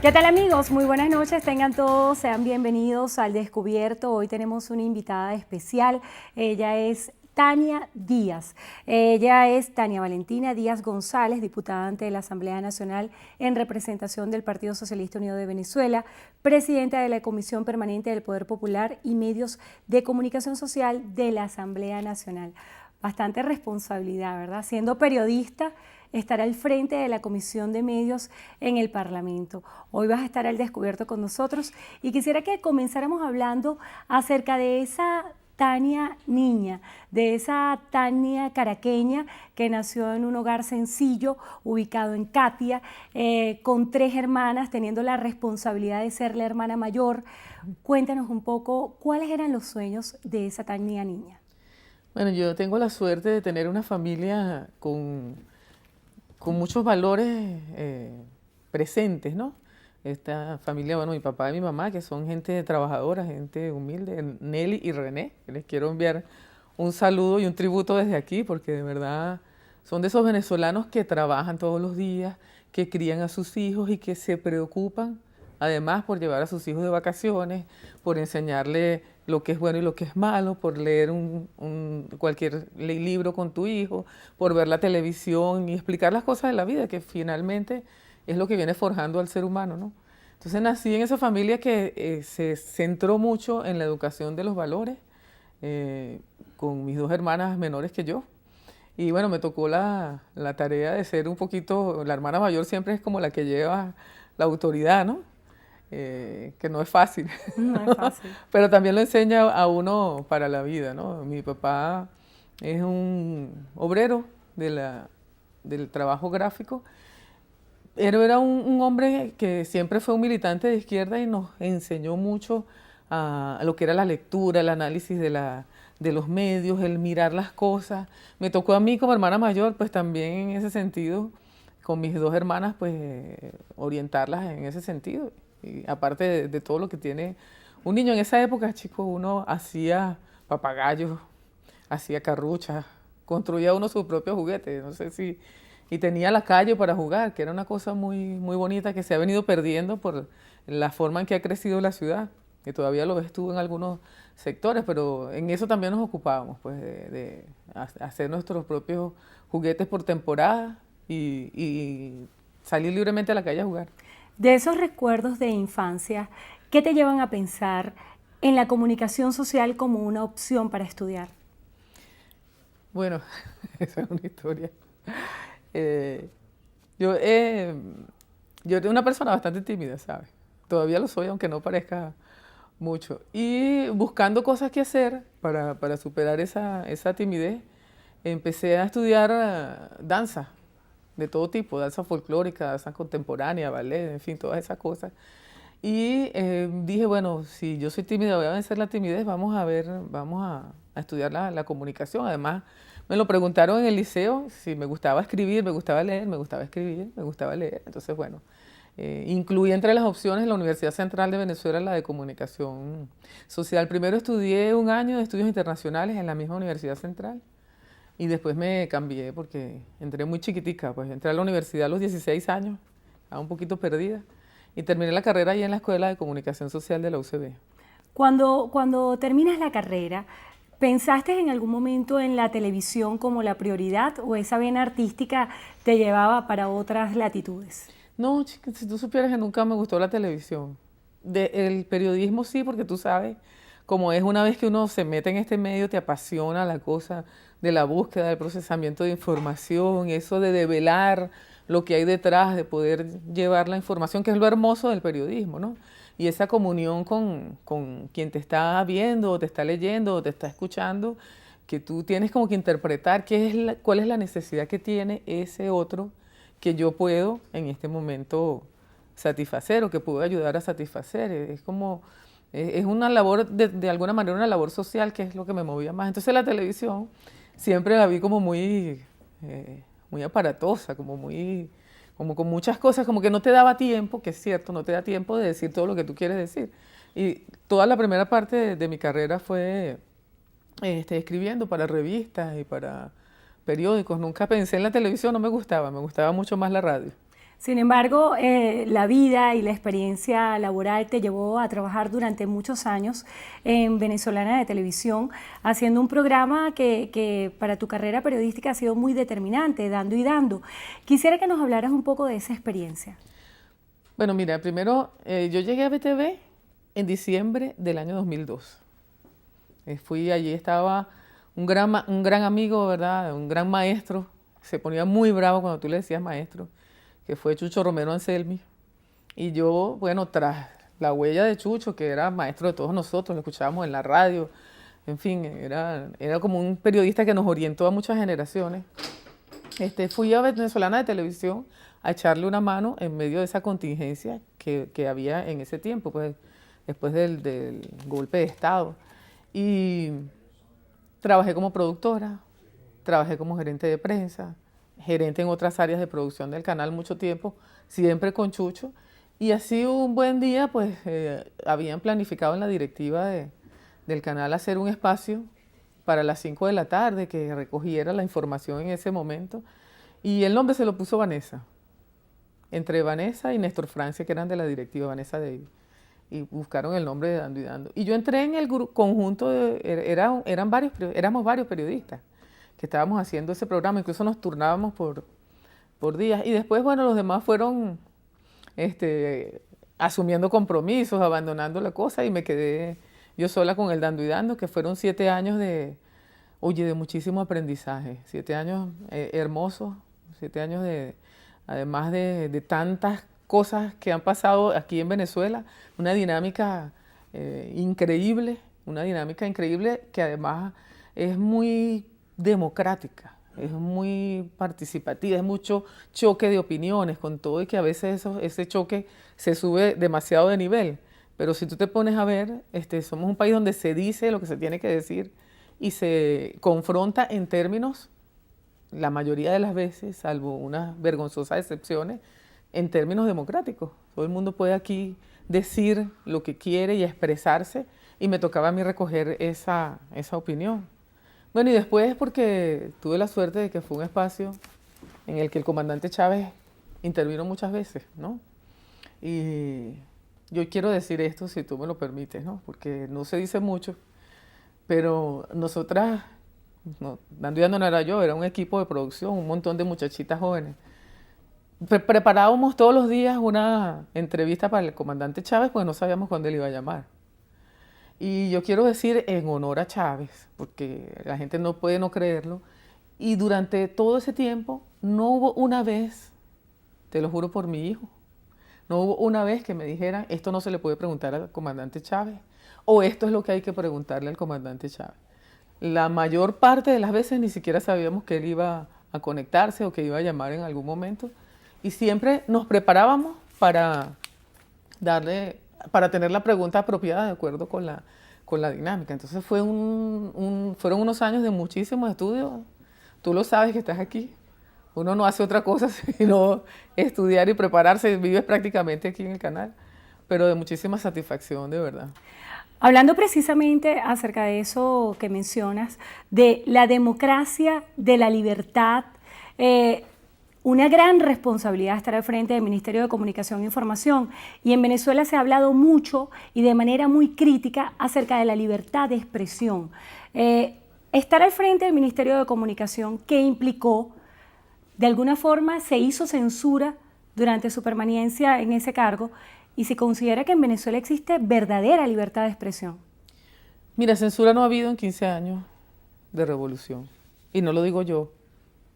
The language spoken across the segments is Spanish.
¿Qué tal amigos? Muy buenas noches, tengan todos, sean bienvenidos al Descubierto. Hoy tenemos una invitada especial, ella es Tania Díaz. Ella es Tania Valentina Díaz González, diputada ante la Asamblea Nacional en representación del Partido Socialista Unido de Venezuela, presidenta de la Comisión Permanente del Poder Popular y Medios de Comunicación Social de la Asamblea Nacional. Bastante responsabilidad, ¿verdad? Siendo periodista, estar al frente de la Comisión de Medios en el Parlamento. Hoy vas a estar al descubierto con nosotros y quisiera que comenzáramos hablando acerca de esa Tania niña, de esa Tania caraqueña que nació en un hogar sencillo, ubicado en Catia, con 3 hermanas, teniendo la responsabilidad de ser la hermana mayor. Cuéntanos un poco cuáles eran los sueños de esa Tania niña. Bueno, yo tengo la suerte de tener una familia con muchos valores presentes, ¿no? Esta familia, bueno, mi papá y mi mamá, que son gente trabajadora, gente humilde, Nelly y René, que les quiero enviar un saludo y un tributo desde aquí, porque de verdad son de esos venezolanos que trabajan todos los días, que crían a sus hijos y que se preocupan, además, por llevar a sus hijos de vacaciones, por enseñarle lo que es bueno y lo que es malo, por leer cualquier libro con tu hijo, por ver la televisión y explicar las cosas de la vida, que finalmente es lo que viene forjando al ser humano, ¿no? Entonces nací en esa familia que se centró mucho en la educación de los valores, con mis 2 hermanas menores que yo. Y bueno, me tocó la tarea de ser un poquito, la hermana mayor siempre es como la que lleva la autoridad, ¿no? Que no es fácil. No es fácil. Pero también lo enseña a uno para la vida, ¿no? Mi papá es un obrero del trabajo gráfico, pero era un hombre que siempre fue un militante de izquierda y nos enseñó mucho a lo que era la lectura, el análisis de los medios, el mirar las cosas. Me tocó a mí como hermana mayor, pues también en ese sentido, con mis 2 hermanas, pues orientarlas en ese sentido. Y aparte de todo lo que tiene un niño en esa época, chicos, uno hacía papagayos, hacía carruchas, construía uno sus propios juguetes, no sé si, y tenía la calle para jugar, que era una cosa muy, muy bonita que se ha venido perdiendo por la forma en que ha crecido la ciudad, que todavía lo ves tú en algunos sectores, pero en eso también nos ocupábamos, pues, de hacer nuestros propios juguetes por temporada y salir libremente a la calle a jugar. De esos recuerdos de infancia, ¿qué te llevan a pensar en la comunicación social como una opción para estudiar? Bueno, esa es una historia. Eh, yo era una persona bastante tímida, ¿sabes? Todavía lo soy, aunque no parezca mucho. Y buscando cosas que hacer para superar esa timidez, empecé a estudiar danza de todo tipo, danza folclórica, danza contemporánea, ballet, en fin, todas esas cosas. Y dije, bueno, si yo soy tímida, voy a vencer la timidez, vamos a estudiar la comunicación. Además, me lo preguntaron en el liceo si me gustaba escribir, me gustaba leer, me gustaba escribir, me gustaba leer. Entonces, bueno, incluí entre las opciones la Universidad Central de Venezuela, la de Comunicación Social. Primero estudié 1 año de estudios internacionales en la misma Universidad Central y después me cambié porque entré muy chiquitica, pues entré a la universidad a los 16 años, estaba un poquito perdida y terminé la carrera ahí en la Escuela de Comunicación Social de la UCB. Cuando terminas la carrera, ¿pensaste en algún momento en la televisión como la prioridad o esa vena artística te llevaba para otras latitudes? No, chica, si tú supieras que nunca me gustó la televisión. El periodismo sí, porque tú sabes, como es una vez que uno se mete en este medio, te apasiona la cosa de la búsqueda, del procesamiento de información, eso de develar lo que hay detrás, de poder llevar la información, que es lo hermoso del periodismo, ¿no? Y esa comunión con quien te está viendo, o te está leyendo, o te está escuchando, que tú tienes como que interpretar cuál es la necesidad que tiene ese otro que yo puedo en este momento satisfacer o que puedo ayudar a satisfacer. Es como, es una labor, de alguna manera, una labor social que es lo que me movía más. Entonces la televisión siempre la vi como muy aparatosa, como con muchas cosas, como que no te daba tiempo, que es cierto, no te da tiempo de decir todo lo que tú quieres decir. Y toda la primera parte de mi carrera fue escribiendo para revistas y para periódicos. Nunca pensé en la televisión, no me gustaba mucho más la radio. Sin embargo, la vida y la experiencia laboral te llevó a trabajar durante muchos años en Venezolana de Televisión, haciendo un programa que para tu carrera periodística ha sido muy determinante, Dando y Dando. Quisiera que nos hablaras un poco de esa experiencia. Bueno, mira, primero yo llegué a BTV en diciembre del año 2002. Fui allí, estaba un gran amigo, ¿verdad? Un gran maestro. Se ponía muy bravo cuando tú le decías maestro, que fue Chucho Romero Anselmi. Y yo, bueno, tras la huella de Chucho, que era maestro de todos nosotros, lo escuchábamos en la radio, en fin, era como un periodista que nos orientó a muchas generaciones. Fui a Venezolana de Televisión a echarle una mano en medio de esa contingencia que había en ese tiempo, pues, después del golpe de Estado. Y trabajé como productora, trabajé como gerente de prensa, gerente en otras áreas de producción del canal mucho tiempo, siempre con Chucho. Y así un buen día, pues, habían planificado en la directiva del canal hacer un espacio para las 5 de la tarde que recogiera la información en ese momento. Y el nombre se lo puso Vanessa, entre Vanessa y Néstor Francia, que eran de la directiva, Vanessa Davis. Y buscaron el nombre de Dando y Dando. Y yo entré en el conjunto, éramos varios periodistas que estábamos haciendo ese programa, incluso nos turnábamos por días. Y después, bueno, los demás fueron asumiendo compromisos, abandonando la cosa, y me quedé yo sola con el Dando y Dando, que fueron 7 años de muchísimo aprendizaje, 7 años hermosos, 7 años además de tantas cosas que han pasado aquí en Venezuela, una dinámica increíble que además es muy democrática, es muy participativa, es mucho choque de opiniones con todo, y que a veces ese choque se sube demasiado de nivel. Pero si tú te pones a ver, somos un país donde se dice lo que se tiene que decir y se confronta en términos, la mayoría de las veces, salvo unas vergonzosas excepciones, en términos democráticos. Todo el mundo puede aquí decir lo que quiere y expresarse, y me tocaba a mí recoger esa opinión. Bueno, y después, porque tuve la suerte de que fue un espacio en el que el comandante Chávez intervino muchas veces, ¿no? Y yo quiero decir esto, si tú me lo permites, ¿no? Porque no se dice mucho, pero nosotras, no, Dando y Dando no era yo, era un equipo de producción, un montón de muchachitas jóvenes. Preparábamos todos los días una entrevista para el comandante Chávez, porque no sabíamos cuándo él iba a llamar. Y yo quiero decir en honor a Chávez, porque la gente no puede no creerlo, y durante todo ese tiempo no hubo una vez, te lo juro por mi hijo, no hubo una vez que me dijeran, esto no se le puede preguntar al comandante Chávez, o esto es lo que hay que preguntarle al comandante Chávez. La mayor parte de las veces ni siquiera sabíamos que él iba a conectarse o que iba a llamar en algún momento, y siempre nos preparábamos para tener la pregunta apropiada de acuerdo con la dinámica. Entonces fueron unos años de muchísimos estudios. Tú lo sabes que estás aquí. Uno no hace otra cosa sino estudiar y prepararse. Vives prácticamente aquí en el canal, pero de muchísima satisfacción, de verdad. Hablando precisamente acerca de eso que mencionas, de la democracia, de la libertad, una gran responsabilidad estar al frente del Ministerio de Comunicación e Información, y en Venezuela se ha hablado mucho y de manera muy crítica acerca de la libertad de expresión. Estar al frente del Ministerio de Comunicación, ¿qué implicó? ¿De alguna forma se hizo censura durante su permanencia en ese cargo? Y se considera que en Venezuela existe verdadera libertad de expresión. Mira, censura no ha habido en 15 años de revolución. Y no lo digo yo,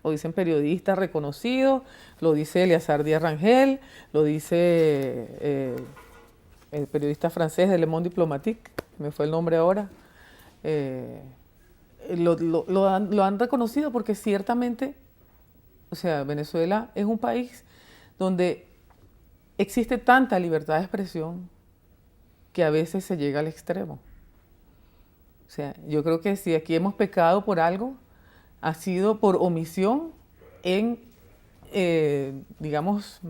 lo dicen periodistas reconocidos, lo dice Eleazar Díaz Rangel, lo dice el periodista francés de Le Monde Diplomatique, me fue el nombre ahora. Lo han reconocido porque ciertamente, o sea, Venezuela es un país donde existe tanta libertad de expresión que a veces se llega al extremo. O sea, yo creo que si aquí hemos pecado por algo, ha sido por omisión en, digamos,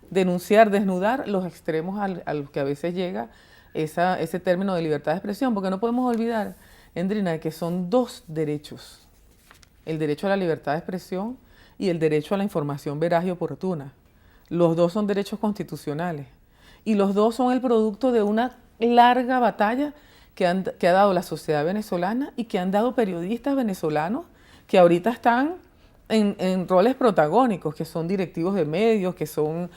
denunciar, desnudar los extremos a los que a veces llega ese término de libertad de expresión, porque no podemos olvidar, Endrina, que son 2 derechos: el derecho a la libertad de expresión y el derecho a la información veraz y oportuna. Los dos son derechos constitucionales y los dos son el producto de una larga batalla que ha dado la sociedad venezolana y que han dado periodistas venezolanos que ahorita están en roles protagónicos, que son directivos de medios, que son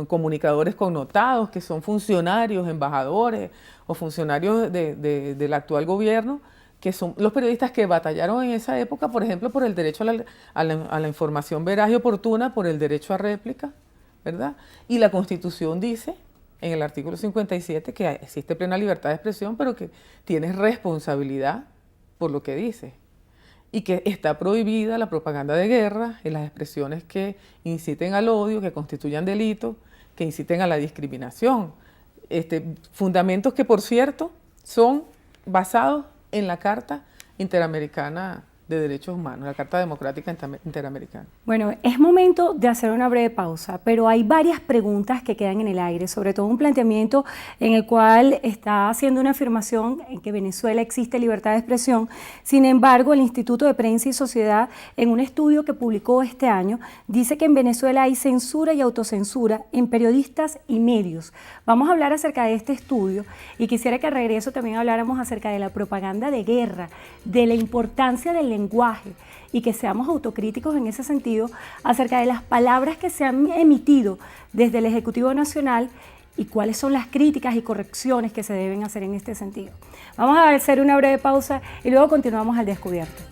comunicadores connotados, que son funcionarios, embajadores o funcionarios del actual gobierno, que son los periodistas que batallaron en esa época, por ejemplo, por el derecho a la información veraz y oportuna, por el derecho a réplica, ¿verdad? Y la Constitución dice, en el artículo 57, que existe plena libertad de expresión, pero que tienes responsabilidad por lo que dices. Y que está prohibida la propaganda de guerra y las expresiones que inciten al odio, que constituyan delitos, que inciten a la discriminación. Fundamentos que, por cierto, son basados en la Carta Interamericana de Derechos Humanos, la Carta Democrática Interamericana. Bueno, es momento de hacer una breve pausa, pero hay varias preguntas que quedan en el aire, sobre todo un planteamiento en el cual está haciendo una afirmación en que en Venezuela existe libertad de expresión. Sin embargo, el Instituto de Prensa y Sociedad, en un estudio que publicó este año, dice que en Venezuela hay censura y autocensura en periodistas y medios. Vamos a hablar acerca de este estudio y quisiera que al regreso también habláramos acerca de la propaganda de guerra, de la importancia del lenguaje y que seamos autocríticos en ese sentido acerca de las palabras que se han emitido desde el Ejecutivo Nacional y cuáles son las críticas y correcciones que se deben hacer en este sentido. Vamos a hacer una breve pausa y luego continuamos al descubierto.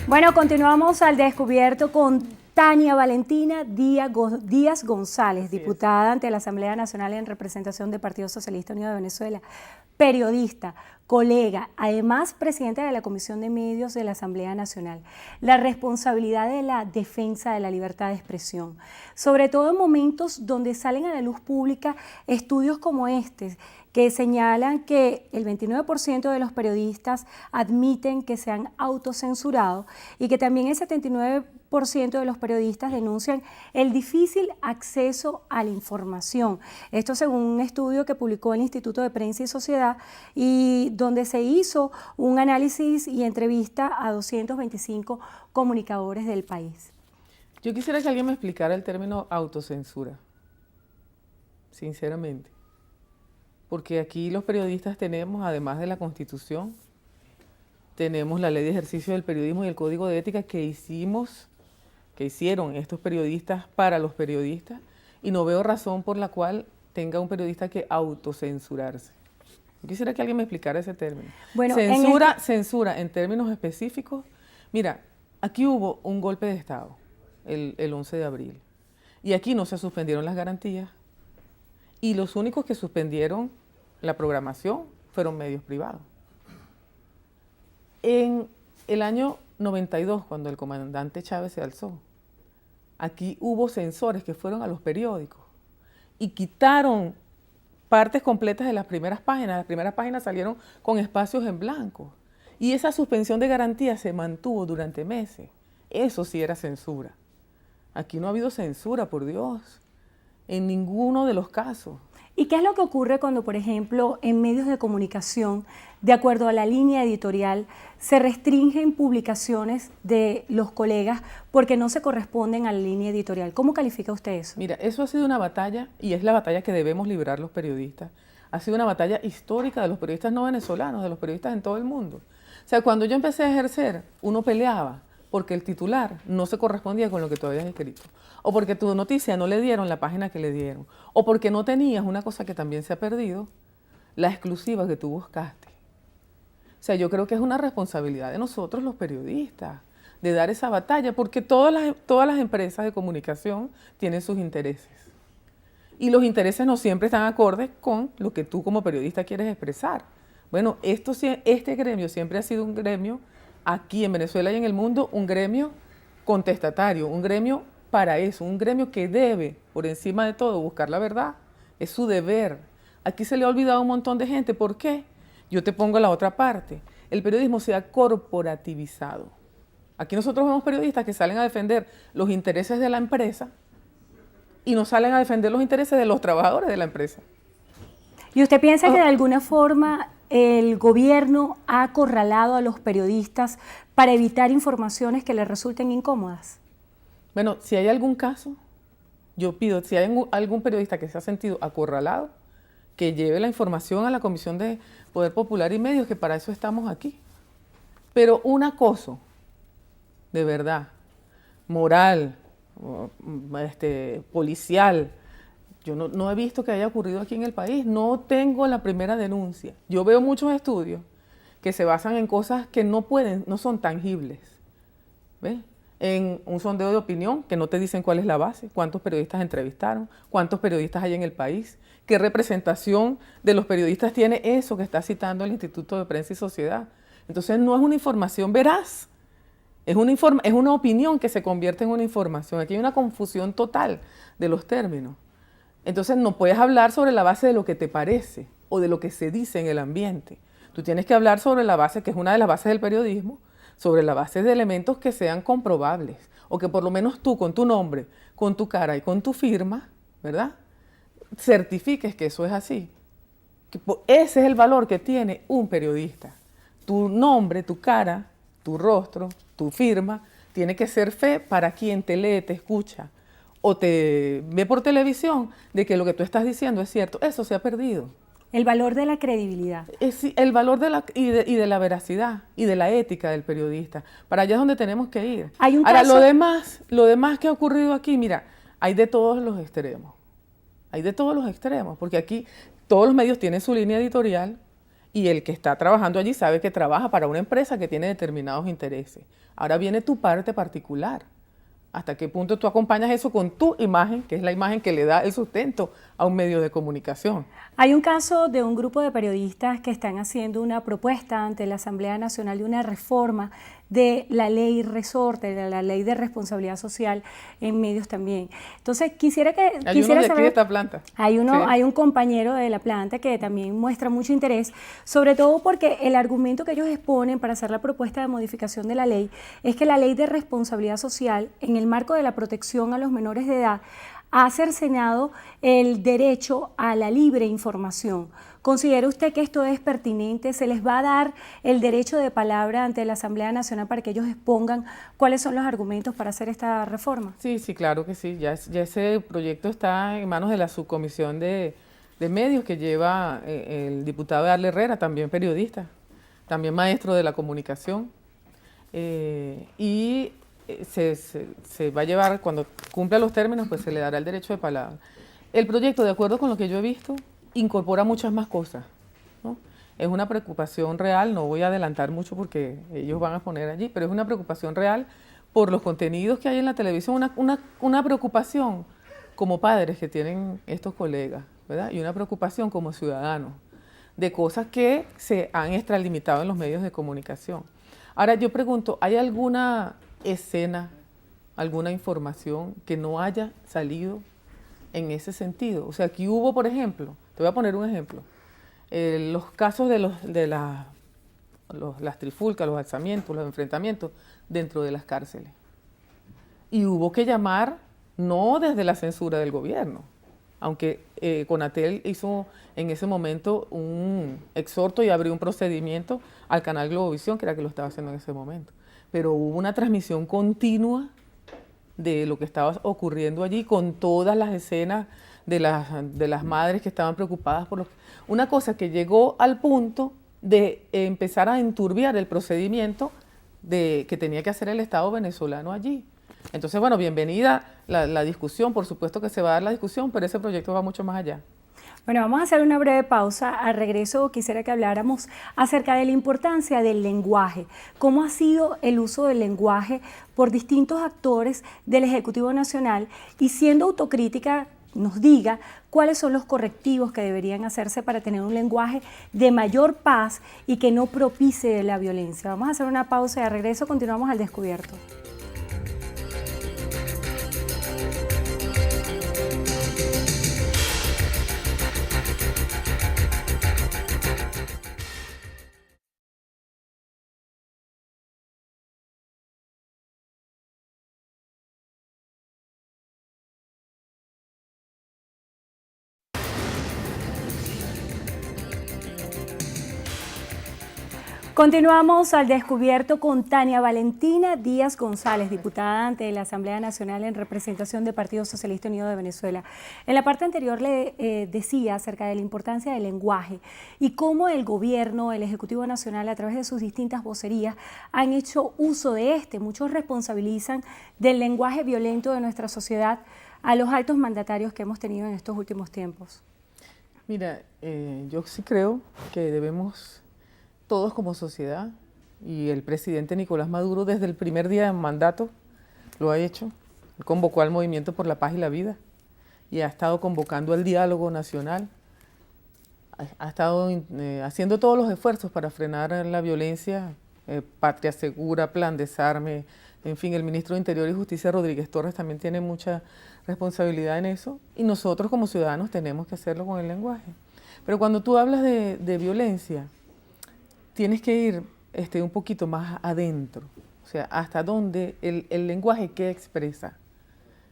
Bueno, continuamos al descubierto con Tania Valentina Díaz González, diputada ante la Asamblea Nacional en representación del Partido Socialista Unido de Venezuela, periodista, colega, además presidenta de la Comisión de Medios de la Asamblea Nacional. La responsabilidad de la defensa de la libertad de expresión, sobre todo en momentos donde salen a la luz pública estudios como este, que señalan que el 29% de los periodistas admiten que se han autocensurado y que también el 79% de los periodistas denuncian el difícil acceso a la información. Esto según un estudio que publicó el Instituto de Prensa y Sociedad y donde se hizo un análisis y entrevista a 225 comunicadores del país. Yo quisiera que alguien me explicara el término autocensura, sinceramente. Porque aquí los periodistas tenemos, además de la Constitución, tenemos la Ley de Ejercicio del Periodismo y el Código de Ética que hicieron estos periodistas para los periodistas, y no veo razón por la cual tenga un periodista que autocensurarse. Yo quisiera que alguien me explicara ese término. Bueno, censura en términos específicos. Mira, aquí hubo un golpe de Estado el 11 de abril, y aquí no se suspendieron las garantías, y los únicos que suspendieron la programación fueron medios privados. En el año 92, cuando el comandante Chávez se alzó, aquí hubo censores que fueron a los periódicos y quitaron partes completas de las primeras páginas. Las primeras páginas salieron con espacios en blanco. Y esa suspensión de garantía se mantuvo durante meses. Eso sí era censura. Aquí no ha habido censura, por Dios, en ninguno de los casos. ¿Y qué es lo que ocurre cuando, por ejemplo, en medios de comunicación, de acuerdo a la línea editorial, se restringen publicaciones de los colegas porque no se corresponden a la línea editorial? ¿Cómo califica usted eso? Mira, eso ha sido una batalla, y es la batalla que debemos librar los periodistas. Ha sido una batalla histórica de los periodistas no venezolanos, de los periodistas en todo el mundo. O sea, cuando yo empecé a ejercer, uno peleaba porque el titular no se correspondía con lo que tú habías escrito, o porque tu noticia no le dieron la página que le dieron, o porque no tenías una cosa que también se ha perdido, la exclusiva que tú buscaste. O sea, yo creo que es una responsabilidad de nosotros los periodistas, de dar esa batalla, porque todas las empresas de comunicación tienen sus intereses. Y los intereses no siempre están acordes con lo que tú como periodista quieres expresar. Bueno, este gremio siempre ha sido un gremio, aquí en Venezuela y en el mundo, un gremio contestatario, un gremio para eso, un gremio que debe, por encima de todo, buscar la verdad. Es su deber. Aquí se le ha olvidado a un montón de gente. ¿Por qué? Yo te pongo la otra parte. El periodismo se ha corporativizado. Aquí nosotros vemos periodistas que salen a defender los intereses de la empresa y no salen a defender los intereses de los trabajadores de la empresa. ¿Y usted piensa que de alguna forma el gobierno ha acorralado a los periodistas para evitar informaciones que les resulten incómodas? Bueno, si hay algún caso, yo pido, si hay algún periodista que se ha sentido acorralado, que lleve la información a la Comisión de Poder Popular y Medios, que para eso estamos aquí. Pero un acoso, de verdad, moral, policial, yo no he visto que haya ocurrido aquí en el país. No tengo la primera denuncia. Yo veo muchos estudios que se basan en cosas que no son tangibles. ¿Ves? En un sondeo de opinión que no te dicen cuál es la base, cuántos periodistas entrevistaron, cuántos periodistas hay en el país, qué representación de los periodistas tiene eso que está citando el Instituto de Prensa y Sociedad. Entonces no es una información veraz, es una opinión que se convierte en una información. Aquí hay una confusión total de los términos. Entonces no puedes hablar sobre la base de lo que te parece o de lo que se dice en el ambiente. Tú tienes que hablar sobre la base, que es una de las bases del periodismo, sobre la base de elementos que sean comprobables o que por lo menos tú con tu nombre, con tu cara y con tu firma, ¿verdad?, certifiques que eso es así. Ese es el valor que tiene un periodista. Tu nombre, tu cara, tu rostro, tu firma, tiene que ser fe para quien te lee, te escucha o te ve por televisión de que lo que tú estás diciendo es cierto. Eso se ha perdido. El valor de la credibilidad. El valor y de la veracidad y de la ética del periodista. Para allá es donde tenemos que ir. Ahora, lo demás que ha ocurrido aquí, mira, hay de todos los extremos. Hay de todos los extremos, porque aquí todos los medios tienen su línea editorial y el que está trabajando allí sabe que trabaja para una empresa que tiene determinados intereses. Ahora viene tu parte particular. ¿Hasta qué punto tú acompañas eso con tu imagen, que es la imagen que le da el sustento a un medio de comunicación? Hay un caso de un grupo de periodistas que están haciendo una propuesta ante la Asamblea Nacional de una reforma de la ley resorte, de la ley de responsabilidad social en medios también. Entonces, quisiera saber... Hay uno de aquí de esta planta. Hay un compañero de la planta que también muestra mucho interés, sobre todo porque el argumento que ellos exponen para hacer la propuesta de modificación de la ley es que la ley de responsabilidad social, en el marco de la protección a los menores de edad, ha cercenado el derecho a la libre información. ¿Considera usted que esto es pertinente? ¿Se les va a dar el derecho de palabra ante la Asamblea Nacional para que ellos expongan cuáles son los argumentos para hacer esta reforma? Sí, claro que sí. Ya ese proyecto está en manos de la subcomisión de medios que lleva el diputado Darle Herrera, también periodista, también maestro de la comunicación. Se va a llevar, cuando cumpla los términos, pues se le dará el derecho de palabra. El proyecto, de acuerdo con lo que yo he visto, incorpora muchas más cosas, ¿no? Es una preocupación real, no voy a adelantar mucho porque ellos van a poner allí, pero es una preocupación real por los contenidos que hay en la televisión, una preocupación como padres que tienen estos colegas, ¿verdad? Y una preocupación como ciudadanos de cosas que se han extralimitado en los medios de comunicación. Ahora yo pregunto, ¿hay alguna escena, alguna información que no haya salido en ese sentido? O sea, aquí hubo, por ejemplo, te voy a poner un ejemplo, los casos de las trifulcas, los alzamientos, los enfrentamientos dentro de las cárceles. Y hubo que llamar, no desde la censura del gobierno, aunque Conatel hizo en ese momento un exhorto y abrió un procedimiento al canal Globovisión, que era que lo estaba haciendo en ese momento. Pero hubo una transmisión continua de lo que estaba ocurriendo allí, con todas las escenas de las madres que estaban preocupadas por una cosa que llegó al punto de empezar a enturbiar el procedimiento que tenía que hacer el Estado venezolano allí. Entonces, bueno, bienvenida la discusión, por supuesto que se va a dar la discusión, pero ese proyecto va mucho más allá. Bueno, vamos a hacer una breve pausa. Al regreso quisiera que habláramos acerca de la importancia del lenguaje. ¿Cómo ha sido el uso del lenguaje por distintos actores del Ejecutivo Nacional? Y siendo autocrítica, nos diga cuáles son los correctivos que deberían hacerse para tener un lenguaje de mayor paz y que no propicie la violencia. Vamos a hacer una pausa y al regreso continuamos al descubierto. Continuamos al descubierto con Tania Valentina Díaz González, diputada ante la Asamblea Nacional en representación del Partido Socialista Unido de Venezuela. En la parte anterior le decía acerca de la importancia del lenguaje y cómo el gobierno, el Ejecutivo Nacional, a través de sus distintas vocerías, han hecho uso de este. Muchos responsabilizan del lenguaje violento de nuestra sociedad a los altos mandatarios que hemos tenido en estos últimos tiempos. Mira, yo sí creo que debemos todos como sociedad, y el presidente Nicolás Maduro desde el primer día de mandato lo ha hecho, convocó al Movimiento por la Paz y la Vida y ha estado convocando al diálogo nacional, ha estado haciendo todos los esfuerzos para frenar la violencia, Patria Segura, Plan Desarme, en fin, el ministro de Interior y Justicia, Rodríguez Torres, también tiene mucha responsabilidad en eso, y nosotros como ciudadanos tenemos que hacerlo con el lenguaje. Pero cuando tú hablas de violencia, tienes que ir un poquito más adentro, o sea, hasta dónde el lenguaje, ¿qué expresa?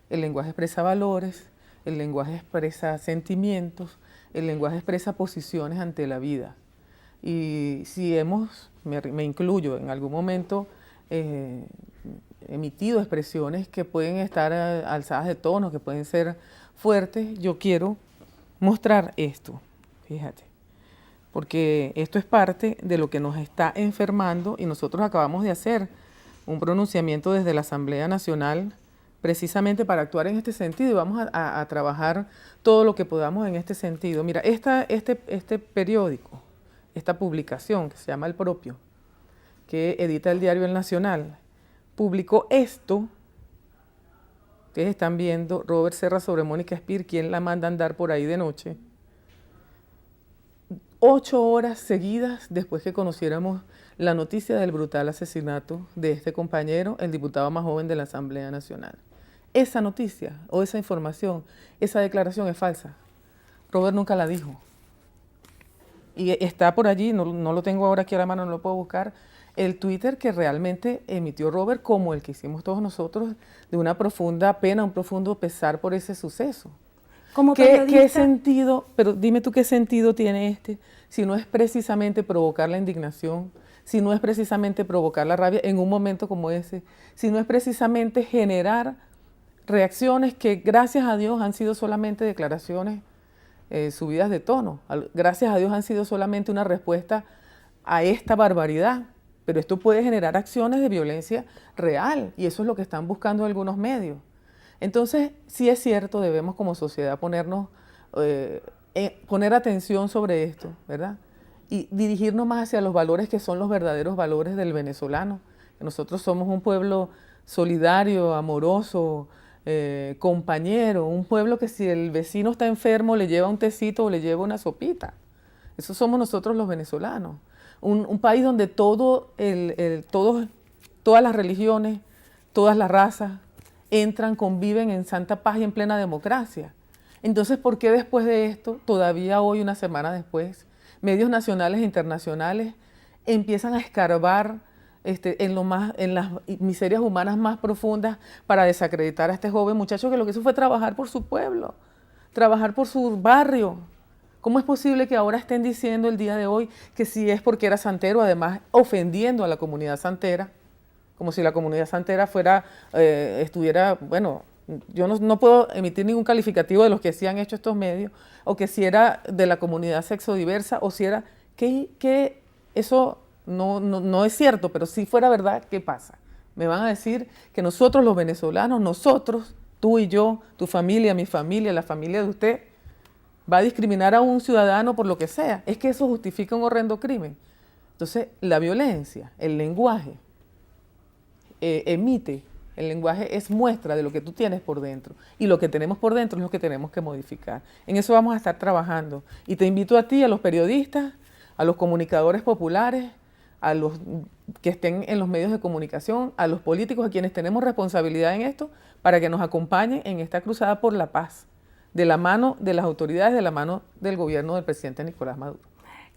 El lenguaje expresa valores, el lenguaje expresa sentimientos, el lenguaje expresa posiciones ante la vida. Y si me incluyo, en algún momento emitido expresiones que pueden estar alzadas de tono, que pueden ser fuertes, yo quiero mostrar esto, fíjate. Porque esto es parte de lo que nos está enfermando y nosotros acabamos de hacer un pronunciamiento desde la Asamblea Nacional precisamente para actuar en este sentido y vamos a trabajar todo lo que podamos en este sentido. Mira, este periódico, esta publicación que se llama El Propio, que edita el diario El Nacional, publicó esto. Ustedes están viendo Robert Serra sobre Mónica Espir, quien la manda a andar por ahí de noche. 8 horas seguidas después que conociéramos la noticia del brutal asesinato de este compañero, el diputado más joven de la Asamblea Nacional. Esa noticia o esa información, esa declaración es falsa. Robert nunca la dijo. Y está por allí, no lo tengo ahora aquí a la mano, no lo puedo buscar, el Twitter que realmente emitió Robert, como el que hicimos todos nosotros, de una profunda pena, un profundo pesar por ese suceso. Como ¿Qué sentido, pero dime tú qué sentido tiene si no es precisamente provocar la indignación, si no es precisamente provocar la rabia en un momento como ese, si no es precisamente generar reacciones que gracias a Dios han sido solamente declaraciones subidas de tono, gracias a Dios han sido solamente una respuesta a esta barbaridad, pero esto puede generar acciones de violencia real y eso es lo que están buscando algunos medios. Entonces, sí es cierto, debemos como sociedad poner atención sobre esto, ¿verdad? Y dirigirnos más hacia los valores que son los verdaderos valores del venezolano. Nosotros somos un pueblo solidario, amoroso, compañero, un pueblo que si el vecino está enfermo le lleva un tecito o le lleva una sopita. Eso somos nosotros los venezolanos. Un país donde todas las religiones, todas las razas, entran, conviven en santa paz y en plena democracia. Entonces, ¿por qué después de esto, todavía hoy, una semana después, medios nacionales e internacionales empiezan a escarbar en las miserias humanas más profundas para desacreditar a este joven muchacho que lo que hizo fue trabajar por su pueblo, trabajar por su barrio? ¿Cómo es posible que ahora estén diciendo el día de hoy que si es porque era santero, además ofendiendo a la comunidad santera? Como si la comunidad santera estuviera, bueno, yo no puedo emitir ningún calificativo de los que sí han hecho estos medios, o que si era de la comunidad sexodiversa, o si era, que eso no es cierto, pero si fuera verdad, ¿qué pasa? Me van a decir que nosotros los venezolanos, nosotros, tú y yo, tu familia, mi familia, la familia de usted, va a discriminar a un ciudadano por lo que sea. Es que eso justifica un horrendo crimen. Entonces, la violencia, el lenguaje, el lenguaje es muestra de lo que tú tienes por dentro y lo que tenemos por dentro es lo que tenemos que modificar. En eso vamos a estar trabajando y te invito a ti, a los periodistas, a los comunicadores populares, a los que estén en los medios de comunicación, a los políticos, a quienes tenemos responsabilidad en esto, para que nos acompañen en esta cruzada por la paz, de la mano de las autoridades, de la mano del gobierno del presidente Nicolás Maduro.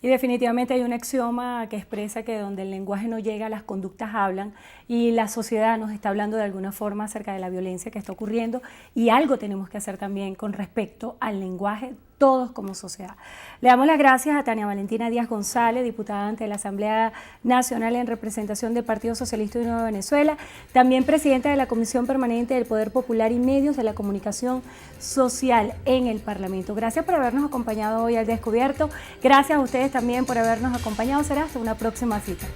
Y definitivamente hay un axioma que expresa que donde el lenguaje no llega, las conductas hablan, y la sociedad nos está hablando de alguna forma acerca de la violencia que está ocurriendo, y algo tenemos que hacer también con respecto al lenguaje todos como sociedad. Le damos las gracias a Tania Valentina Díaz González, diputada ante la Asamblea Nacional en representación del Partido Socialista Unido de Venezuela, también presidenta de la Comisión Permanente del Poder Popular y Medios de la Comunicación Social en el Parlamento. Gracias por habernos acompañado hoy al Descubierto. Gracias a ustedes también por habernos acompañado. Será hasta una próxima cita.